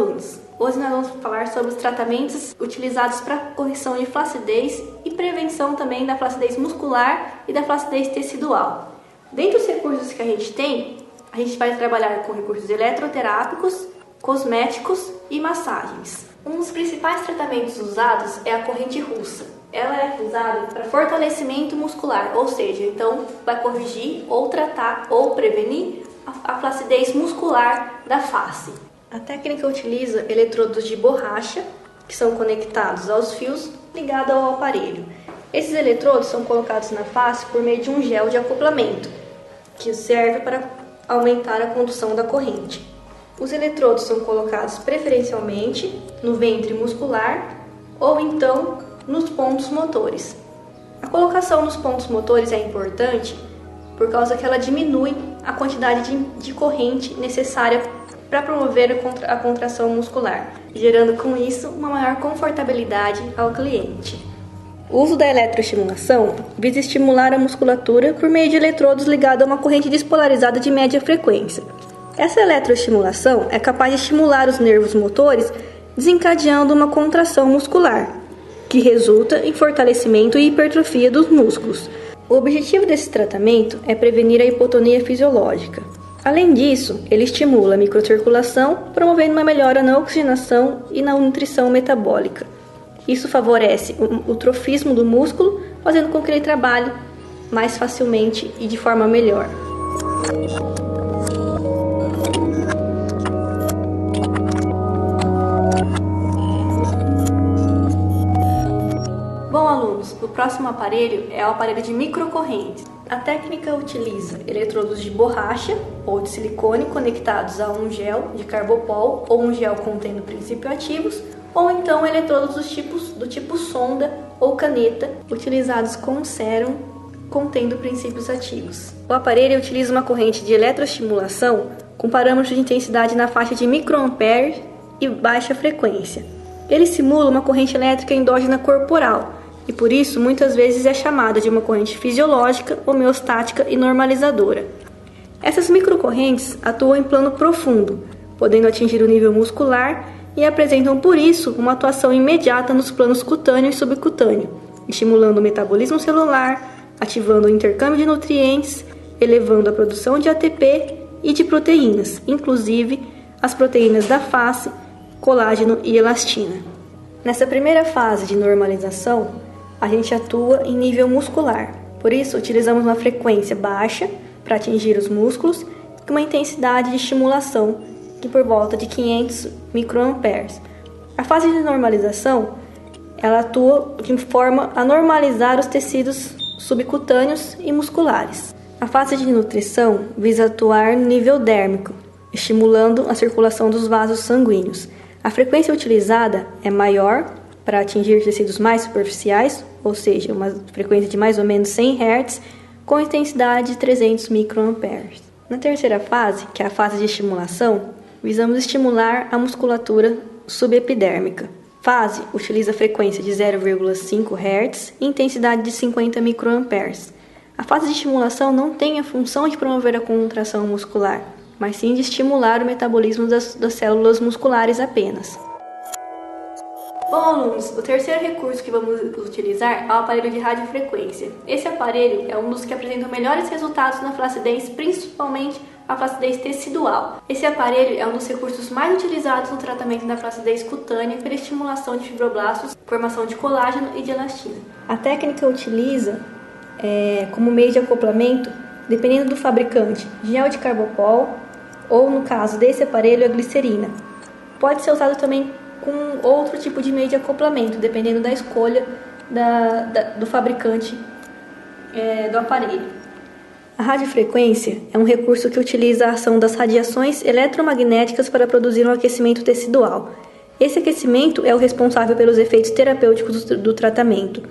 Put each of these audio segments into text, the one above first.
alunos! Hoje nós vamos falar sobre os tratamentos utilizados para correção de flacidez e prevenção também da flacidez muscular e da flacidez tecidual. Dentre os recursos que a gente vai trabalhar com recursos eletroterápicos, cosméticos e massagens. Um dos principais tratamentos usados é a corrente russa. Ela é usada para fortalecimento muscular, ou seja, então vai corrigir ou tratar ou prevenir a flacidez muscular da face. A técnica utiliza eletrodos de borracha que são conectados aos fios ligados ao aparelho. Esses eletrodos são colocados na face por meio de um gel de acoplamento, que serve para aumentar a condução da corrente. Os eletrodos são colocados preferencialmente no ventre muscular ou então nos pontos motores. A colocação nos pontos motores é importante por causa que ela diminui a quantidade de corrente necessária para promover a contração muscular, gerando com isso uma maior confortabilidade ao cliente. O uso da eletroestimulação visa estimular a musculatura por meio de eletrodos ligados a uma corrente despolarizada de média frequência. Essa eletroestimulação é capaz de estimular os nervos motores, desencadeando uma contração muscular, que resulta em fortalecimento e hipertrofia dos músculos. O objetivo desse tratamento é prevenir a hipotonia fisiológica. Além disso, ele estimula a microcirculação, promovendo uma melhora na oxigenação e na nutrição metabólica. Isso favorece o trofismo do músculo, fazendo com que ele trabalhe mais facilmente e de forma melhor. Bom, alunos, o próximo aparelho é o aparelho de microcorrentes. A técnica utiliza eletrodos de borracha ou de silicone conectados a um gel de carbopol ou um gel contendo princípios ativos, ou então eletrodos do tipo sonda ou caneta, utilizados com sérum contendo princípios ativos. O aparelho utiliza uma corrente de eletroestimulação com parâmetros de intensidade na faixa de microamperes e baixa frequência. Ele simula uma corrente elétrica endógena corporal e por isso muitas vezes é chamada de uma corrente fisiológica, homeostática e normalizadora. Essas microcorrentes atuam em plano profundo, podendo atingir o nível muscular e apresentam por isso uma atuação imediata nos planos cutâneo e subcutâneo, estimulando o metabolismo celular, ativando o intercâmbio de nutrientes, elevando a produção de ATP e de proteínas, inclusive as proteínas da face, colágeno e elastina. Nessa primeira fase de normalização, a gente atua em nível muscular, por isso utilizamos uma frequência baixa para atingir os músculos e uma intensidade de estimulação que por volta de 500 microamperes. A fase de normalização, ela atua de forma a normalizar os tecidos subcutâneos e musculares. A fase de nutrição visa atuar no nível dérmico, estimulando a circulação dos vasos sanguíneos. A frequência utilizada é maior para atingir tecidos mais superficiais, ou seja, uma frequência de mais ou menos 100 Hz, com intensidade de 300 microamperes. Na terceira fase, que é a fase de estimulação, visamos estimular a musculatura subepidérmica. Fase utiliza frequência de 0,5 Hz e intensidade de 50 microamperes. A fase de estimulação não tem a função de promover a contração muscular, mas sim de estimular o metabolismo das células musculares apenas. Bom, alunos, o terceiro recurso que vamos utilizar é o aparelho de radiofrequência. Esse aparelho é um dos que apresenta melhores resultados na flacidez, principalmente a flacidez tecidual. Esse aparelho é um dos recursos mais utilizados no tratamento da flacidez cutânea pela estimulação de fibroblastos, formação de colágeno e de elastina. A técnica utiliza como meio de acoplamento, dependendo do fabricante, gel de carbopol ou, no caso desse aparelho, a glicerina. Pode ser usado também com outro tipo de meio de acoplamento, dependendo da escolha do fabricante do aparelho. A radiofrequência é um recurso que utiliza a ação das radiações eletromagnéticas para produzir um aquecimento tecidual. Esse aquecimento é o responsável pelos efeitos terapêuticos do tratamento.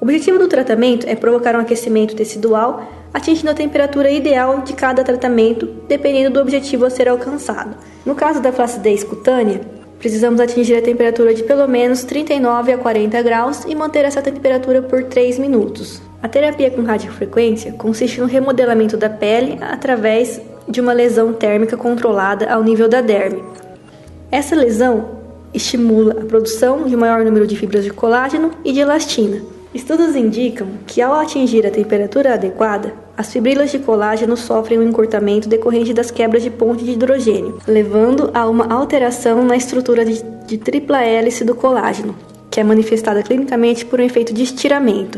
O objetivo do tratamento é provocar um aquecimento tecidual, atingindo a temperatura ideal de cada tratamento, dependendo do objetivo a ser alcançado. No caso da flacidez cutânea, precisamos atingir a temperatura de pelo menos 39 a 40 graus e manter essa temperatura por 3 minutos. A terapia com radiofrequência consiste no remodelamento da pele através de uma lesão térmica controlada ao nível da derme. Essa lesão estimula a produção de um maior número de fibras de colágeno e de elastina. Estudos indicam que, ao atingir a temperatura adequada, as fibrilas de colágeno sofrem um encurtamento decorrente das quebras de ponte de hidrogênio, levando a uma alteração na estrutura de tripla hélice do colágeno, que é manifestada clinicamente por um efeito de estiramento.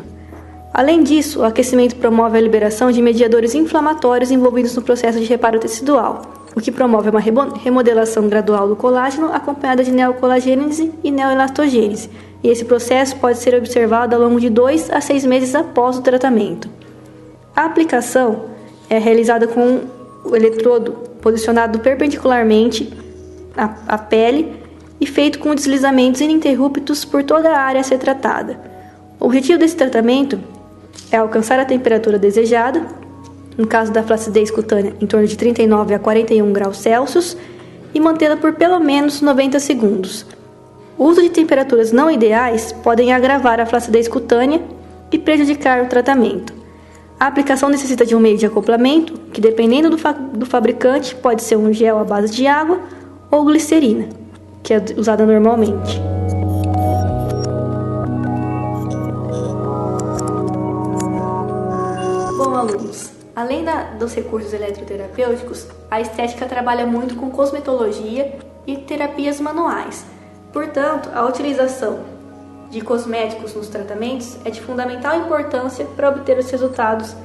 Além disso, o aquecimento promove a liberação de mediadores inflamatórios envolvidos no processo de reparo tecidual, o que promove uma remodelação gradual do colágeno acompanhada de neocolagênese e neoelastogênese, e esse processo pode ser observado ao longo de 2 a 6 meses após o tratamento. A aplicação é realizada com o eletrodo posicionado perpendicularmente à pele e feito com deslizamentos ininterruptos por toda a área a ser tratada. O objetivo desse tratamento é alcançar a temperatura desejada, no caso da flacidez cutânea, em torno de 39 a 41 graus Celsius, e mantê-la por pelo menos 90 segundos. O uso de temperaturas não ideais podem agravar a flacidez cutânea e prejudicar o tratamento. A aplicação necessita de um meio de acoplamento, que dependendo do fabricante pode ser um gel à base de água ou glicerina, que é usada normalmente. Bom, alunos, além dos recursos eletroterapêuticos, a estética trabalha muito com cosmetologia e terapias manuais. Portanto, a utilização de cosméticos nos tratamentos é de fundamental importância para obter os resultados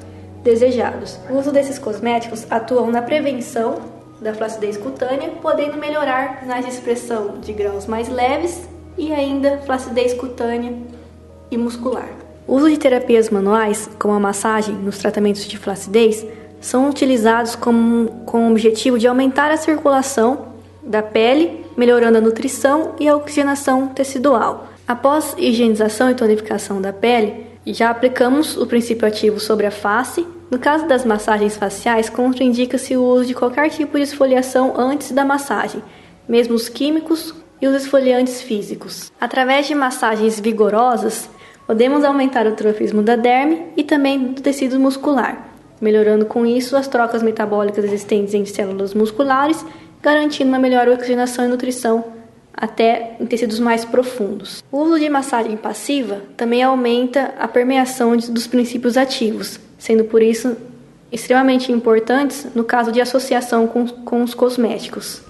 desejados. O uso desses cosméticos atuam na prevenção da flacidez cutânea, podendo melhorar na expressão de graus mais leves e ainda flacidez cutânea e muscular. O uso de terapias manuais, como a massagem nos tratamentos de flacidez, são utilizados com o objetivo de aumentar a circulação da pele, melhorando a nutrição e a oxigenação tecidual. Após higienização e tonificação da pele, já aplicamos o princípio ativo sobre a face. No caso das massagens faciais, contraindica-se o uso de qualquer tipo de esfoliação antes da massagem, mesmo os químicos e os esfoliantes físicos. Através de massagens vigorosas, podemos aumentar o trofismo da derme e também do tecido muscular, melhorando com isso as trocas metabólicas existentes entre células musculares, garantindo uma melhor oxigenação e nutrição até em tecidos mais profundos. O uso de massagem passiva também aumenta a permeação dos princípios ativos, sendo por isso extremamente importantes no caso de associação com os cosméticos.